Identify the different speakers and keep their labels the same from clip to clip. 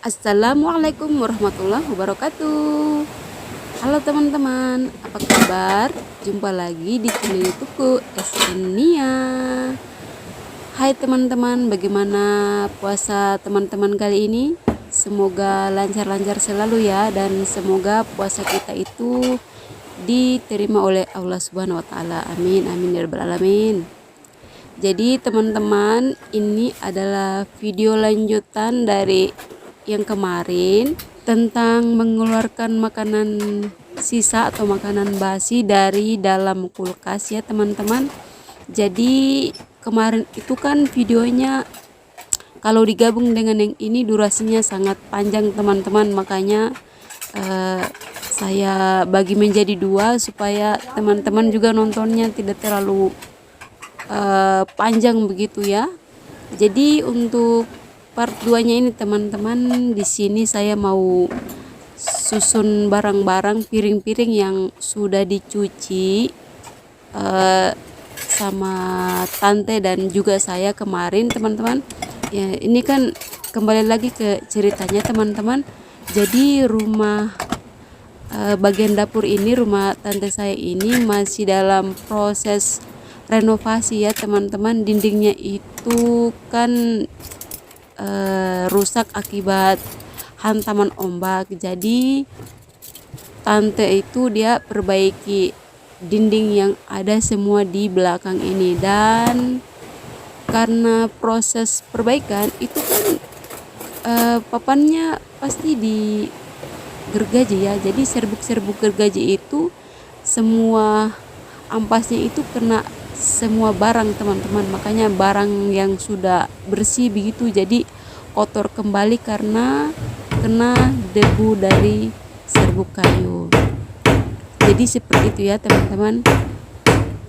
Speaker 1: Assalamualaikum warahmatullahi wabarakatuh. Halo teman-teman, apa kabar? Jumpa lagi di channel YouTubeku Esenia. Hai teman-teman, bagaimana puasa teman-teman kali ini? Semoga lancar-lancar selalu ya, dan semoga puasa kita itu diterima oleh Allah Subhanahu wa taala. Amin amin ya rabbal alamin. Jadi teman-teman, ini adalah video lanjutan dari yang kemarin tentang mengeluarkan makanan sisa atau makanan basi dari dalam kulkas ya teman-teman. Jadi kemarin itu kan videonya kalau digabung dengan yang ini durasinya sangat panjang teman-teman, makanya saya bagi menjadi dua supaya teman-teman juga nontonnya tidak terlalu panjang begitu ya. Jadi untuk part 2-nya ini teman-teman, di sini saya mau susun barang-barang piring-piring yang sudah dicuci sama tante dan juga saya kemarin teman-teman. Ya, ini kan kembali lagi ke ceritanya teman-teman. Jadi rumah bagian dapur ini, rumah tante saya ini masih dalam proses renovasi ya teman-teman. Dindingnya itu kan rusak akibat hantaman ombak. Jadi tante itu dia perbaiki dinding yang ada semua di belakang ini, dan karena proses perbaikan itu kan papannya pasti digergaji ya. Jadi serbuk-serbuk gergaji itu semua ampasnya itu kena semua barang teman-teman, makanya barang yang sudah bersih begitu jadi kotor kembali karena kena debu dari serbuk kayu. Jadi seperti itu ya teman-teman.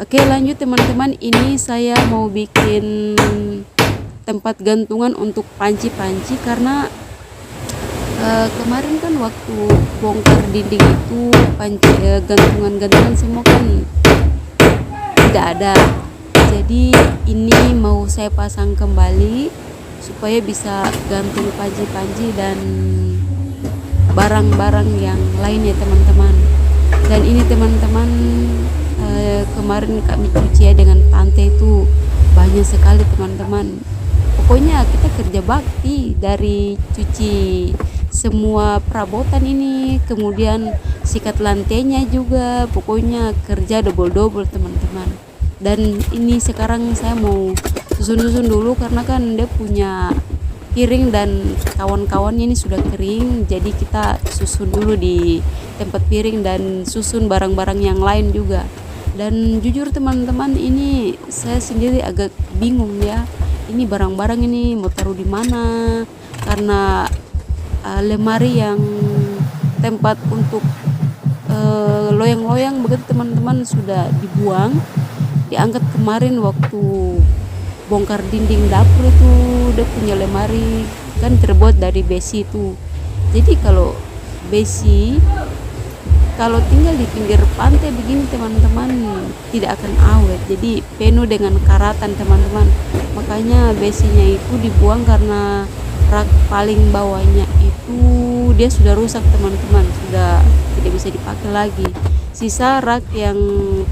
Speaker 1: Oke, lanjut teman-teman, ini saya mau bikin tempat gantungan untuk panci-panci karena kemarin kan waktu bongkar dinding itu panci gantungan-gantungan semua kan tidak ada. Jadi ini mau saya pasang kembali supaya bisa gantung panci-panci dan barang-barang yang lain ya teman-teman. Dan ini teman-teman kemarin kami cuci ya dengan tante itu banyak sekali teman-teman. Pokoknya kita kerja bakti dari cuci semua perabotan ini, kemudian sikat lantainya juga, pokoknya kerja double-double teman-teman. Dan ini sekarang saya mau susun-susun dulu karena kan dia punya piring dan kawan-kawannya ini sudah kering, jadi kita susun dulu di tempat piring dan susun barang-barang yang lain juga. Dan jujur teman-teman, ini saya sendiri agak bingung ya, ini barang-barang ini mau taruh di mana, karena lemari yang tempat untuk loyang-loyang begitu teman-teman sudah dibuang, diangkat kemarin waktu bongkar dinding dapur itu. Dia punya lemari kan terbuat dari besi itu, jadi kalau besi kalau tinggal di pinggir pantai begini teman-teman tidak akan awet, jadi penuh dengan karatan teman-teman. Makanya besinya itu dibuang karena rak paling bawahnya itu dia sudah rusak teman-teman, sudah tidak bisa dipakai lagi. Sisa rak yang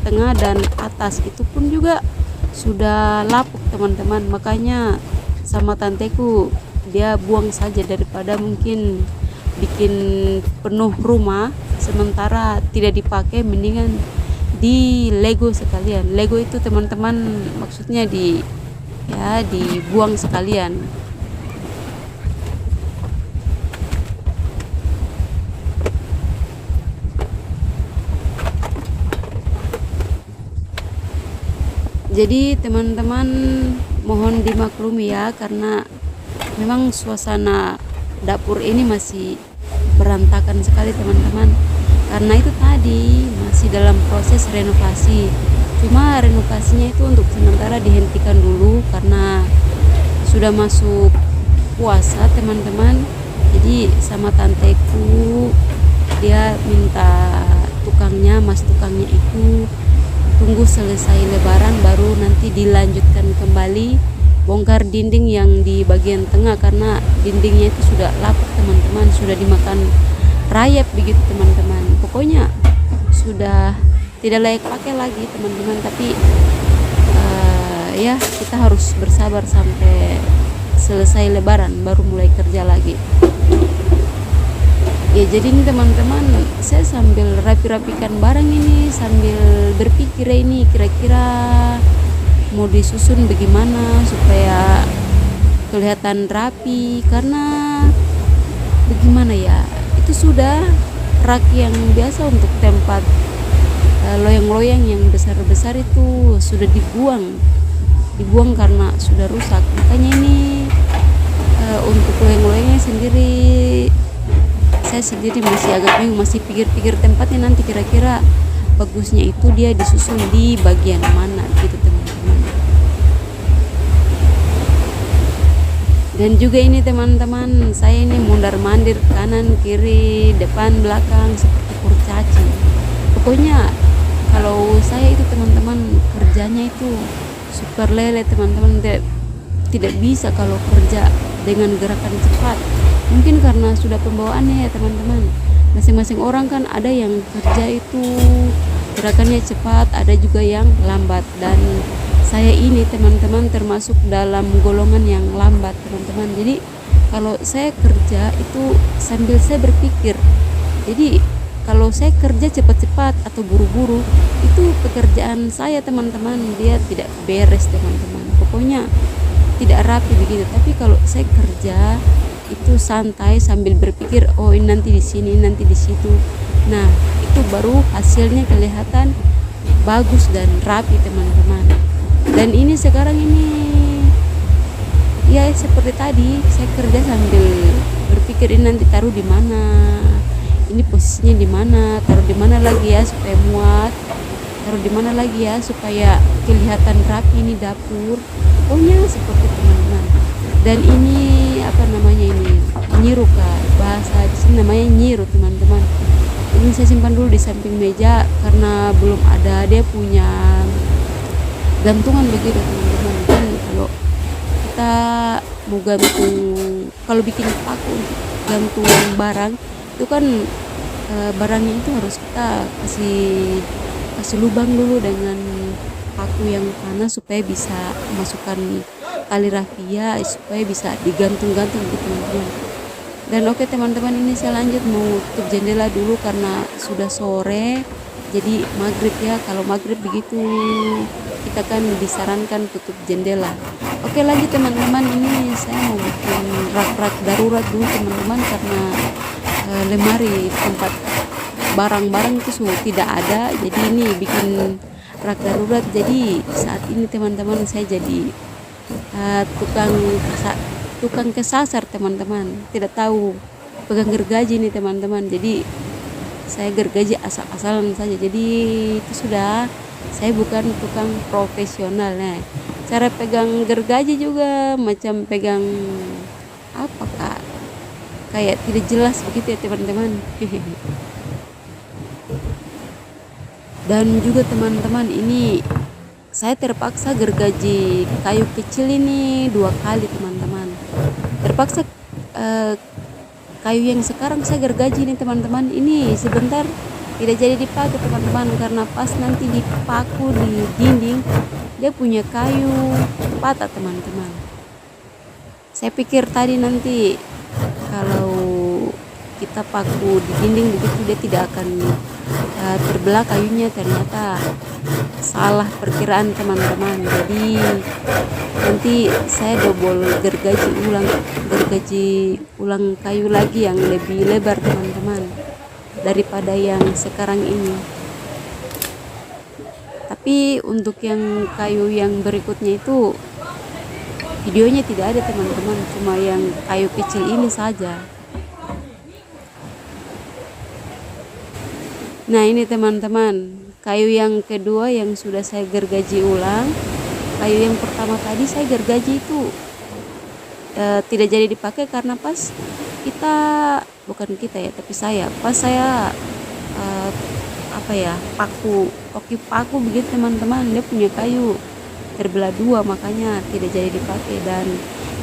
Speaker 1: tengah dan atas itu pun juga sudah lapuk teman-teman, makanya sama tanteku dia buang saja daripada mungkin bikin penuh rumah sementara tidak dipakai, mendingan di Lego sekalian. Lego itu teman-teman maksudnya dibuang sekalian. Jadi teman-teman mohon dimaklumi ya, karena memang suasana dapur ini masih berantakan sekali teman-teman, karena itu tadi masih dalam proses renovasi. Cuma renovasinya itu untuk sementara dihentikan dulu karena sudah masuk puasa teman-teman. Jadi sama tanteku dia minta mas tukangnya itu tunggu selesai lebaran baru nanti dilanjutkan kembali bongkar dinding yang di bagian tengah karena dindingnya itu sudah lapuk teman-teman, sudah dimakan rayap begitu teman-teman. Pokoknya sudah tidak layak pakai lagi teman-teman, tapi ya kita harus bersabar sampai selesai lebaran baru mulai kerja lagi. Ya jadi ini teman-teman, saya sambil rapi-rapikan barang ini, sambil berpikir ini kira-kira mau disusun bagaimana supaya kelihatan rapi, karena bagaimana ya, itu sudah rak yang biasa untuk tempat loyang-loyang yang besar-besar itu sudah dibuang karena sudah rusak. Makanya ini untuk loyang-loyangnya sendiri saya sendiri masih agak bingung, masih pikir-pikir tempatnya nanti kira-kira bagusnya itu dia disusun di bagian mana gitu teman-teman. Dan juga ini teman-teman, saya ini mondar-mandir kanan kiri depan belakang seperti kurcaci. Pokoknya kalau saya itu teman-teman kerjanya itu super lele teman-teman, tidak bisa kalau kerja dengan gerakan cepat. Mungkin karena sudah pembawaannya ya teman-teman, masing-masing orang kan ada yang kerja itu gerakannya cepat, ada juga yang lambat, dan saya ini teman-teman termasuk dalam golongan yang lambat teman-teman. Jadi kalau saya kerja itu sambil saya berpikir, jadi kalau saya kerja cepat-cepat atau buru-buru itu pekerjaan saya teman-teman dia tidak beres teman-teman, pokoknya tidak rapi begitu. Tapi kalau saya kerja itu santai sambil berpikir, oh ini nanti di sini, nanti di situ, nah itu baru hasilnya kelihatan bagus dan rapi teman-teman. Dan ini sekarang ini ya seperti tadi, saya kerja sambil berpikir ini nanti taruh di mana, ini posisinya di mana, taruh di mana lagi ya supaya muat, taruh di mana lagi ya supaya kelihatan rapi ini dapur. Pokoknya seperti teman-teman. Dan ini apa namanya, ini nyiru kah bahasa di sini namanya nyiru teman-teman. Ini saya simpan dulu di samping meja karena belum ada dia punya gantungan begitu teman-teman. Kan kalau kita mau gantung, kalau bikin paku untuk gantung barang itu kan barangnya itu harus kita kasih lubang dulu dengan paku yang panas supaya bisa masukkan tali rafia supaya bisa digantung-gantung gitu teman-teman. Dan oke teman-teman, ini saya lanjut mau tutup jendela dulu karena sudah sore, jadi maghrib ya. Kalau maghrib begitu kita kan disarankan tutup jendela. Oke lanjut teman-teman, ini saya mau bikin rak-rak darurat dulu teman-teman karena lemari tempat barang-barang itu sudah tidak ada, jadi ini bikin rak darurat. Jadi saat ini teman-teman saya jadi tukang kesasar teman-teman, tidak tahu pegang gergaji nih teman-teman. Jadi saya gergaji asal-asalan saja, jadi itu sudah, saya bukan tukang profesional. Nah cara pegang gergaji juga macam pegang apa kak, kayak tidak jelas begitu ya teman-teman. Dan juga teman-teman, ini saya terpaksa gergaji kayu kecil ini 2 kali teman-teman. Terpaksa kayu yang sekarang saya gergaji ini teman-teman, ini sebentar tidak jadi dipakai teman-teman karena pas nanti dipaku di dinding dia punya kayu patah teman-teman. Saya pikir tadi nanti kalau kita paku di dinding begitu dia tidak akan terbelah kayunya, ternyata salah perkiraan teman-teman. Jadi nanti saya double gergaji ulang kayu lagi yang lebih lebar teman-teman daripada yang sekarang ini. Tapi untuk yang kayu yang berikutnya itu videonya tidak ada teman-teman, cuma yang kayu kecil ini saja. Nah ini teman-teman, kayu yang kedua yang sudah saya gergaji ulang. Kayu yang pertama tadi saya gergaji itu tidak jadi dipakai karena pas kita, bukan kita ya, tapi pas saya paku begitu teman-teman, dia punya kayu terbelah dua, makanya tidak jadi dipakai. Dan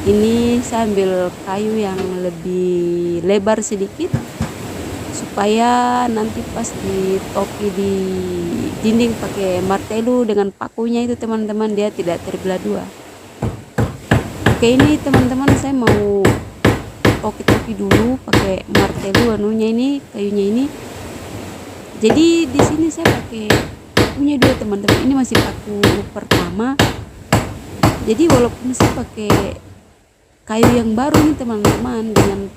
Speaker 1: ini saya ambil kayu yang lebih lebar sedikit supaya nanti pas ditoki di dinding pakai martelo dengan pakunya itu teman-teman, dia tidak terbelah dua. Oke, ini teman-teman saya mau toki-toki dulu pakai martelo anunya ini, kayunya ini. Jadi di sini saya pakai pakunya dua teman-teman, ini masih paku pertama. Jadi walaupun saya pakai kayu yang baru nih teman-teman, dengan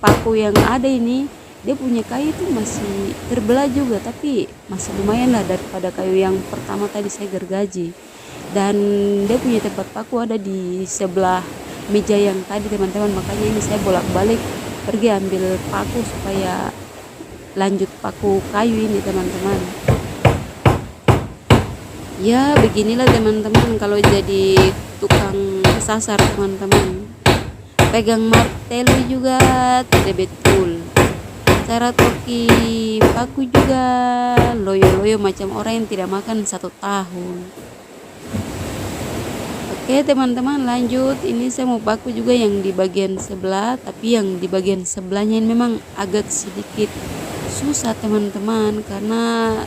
Speaker 1: paku yang ada ini, dia punya kayu itu masih terbelah juga, tapi masih lumayan lah daripada kayu yang pertama tadi saya gergaji. Dan dia punya tempat paku ada di sebelah meja yang tadi teman-teman, makanya ini saya bolak-balik pergi ambil paku supaya lanjut paku kayu ini teman-teman. Ya beginilah teman-teman kalau jadi tukang sasar teman-teman, pegang martelo juga tidak betul, cara toki paku juga loyo-loyo macam orang yang tidak makan 1 tahun. Oke teman-teman, lanjut. Ini saya mau paku juga yang di bagian sebelah, tapi yang di bagian sebelahnya ini memang agak sedikit susah teman-teman, karena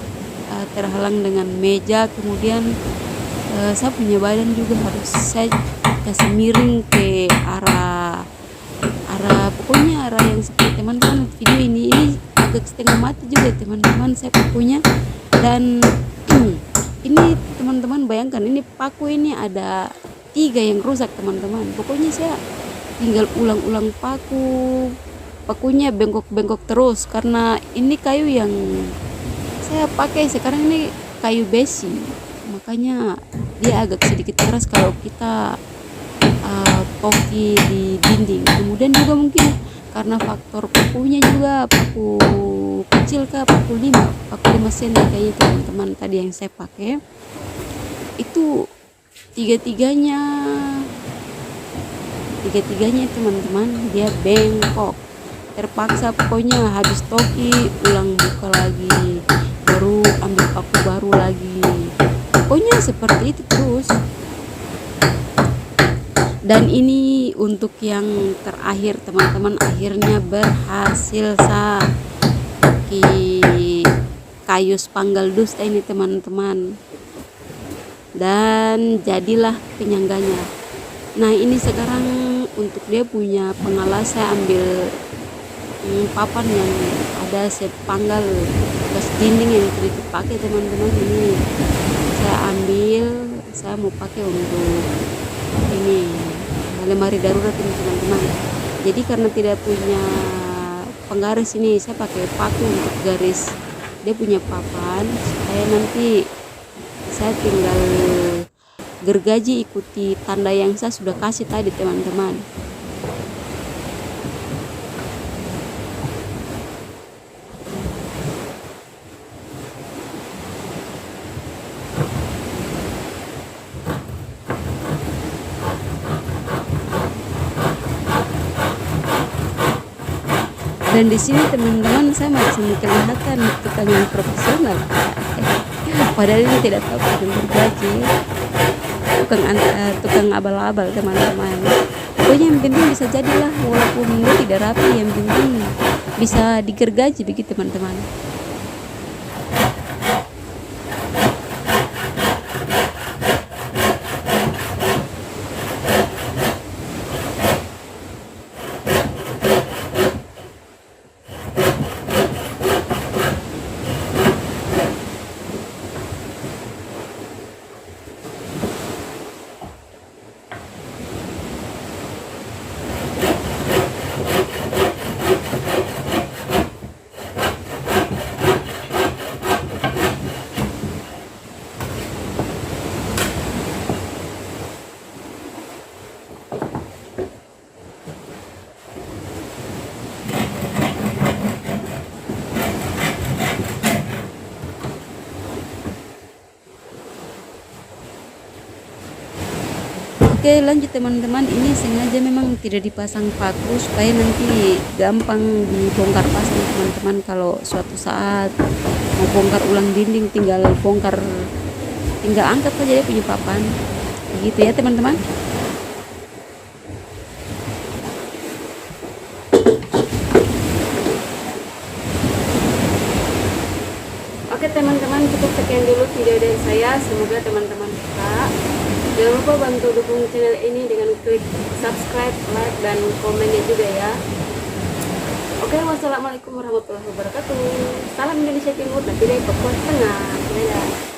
Speaker 1: terhalang dengan meja. Kemudian saya punya badan juga harus saya kasih miring ke arah pokoknya arah yang seperti teman-teman video ini agak setengah mati juga teman-teman saya pakunya. Dan ini teman-teman bayangkan, ini paku ini ada 3 yang rusak teman-teman. Pokoknya saya tinggal ulang-ulang pakunya bengkok-bengkok terus, karena ini kayu yang saya pakai sekarang ini kayu besi, makanya dia agak sedikit keras kalau kita toki di dinding. Kemudian juga mungkin karena faktor pakunya juga paku kecil kah, paku 5 cm kayak teman-teman tadi yang saya pakai itu, tiga-tiganya teman-teman dia bengkok. Terpaksa pokoknya habis toki ulang buka lagi, baru ambil paku baru lagi, pokoknya seperti itu terus. Dan ini untuk yang terakhir teman-teman, akhirnya berhasil saya kayu spanggal dusta ini teman-teman, dan jadilah penyangganya. Nah ini sekarang untuk dia punya pengalas saya ambil papan yang ada sepanggal bekas dinding yang tidak dipakai teman-teman. Ini saya ambil, saya mau pakai untuk ini lemari darurat ini teman-teman. Jadi karena tidak punya penggaris ini, saya pakai paku untuk garis dia punya papan, supaya nanti saya tinggal gergaji ikuti tanda yang saya sudah kasih tadi teman-teman. Dan di sini teman-teman saya masih kelihatan tukang yang profesional, padahal ini tidak tahu tukang gergaji, tukang abal-abal teman-teman. Pokoknya yang penting bisa jadilah, walaupun dia tidak rapi, yang penting bisa digergaji begitu teman-teman. Oke lanjut teman-teman, ini sengaja memang tidak dipasang paku supaya nanti gampang dibongkar pasang teman-teman. Kalau suatu saat mau bongkar ulang dinding, tinggal angkat saja dia punya papan. Begitu ya teman-teman. Oke teman-teman, cukup sekian dulu video dari saya. Semoga teman-teman suka. Jangan lupa bantu dukung channel ini dengan klik subscribe, like, dan komennya juga ya. Oke, wassalamualaikum warahmatullahi wabarakatuh. Salam Indonesia Timur dan Papua Tengah. Dadah.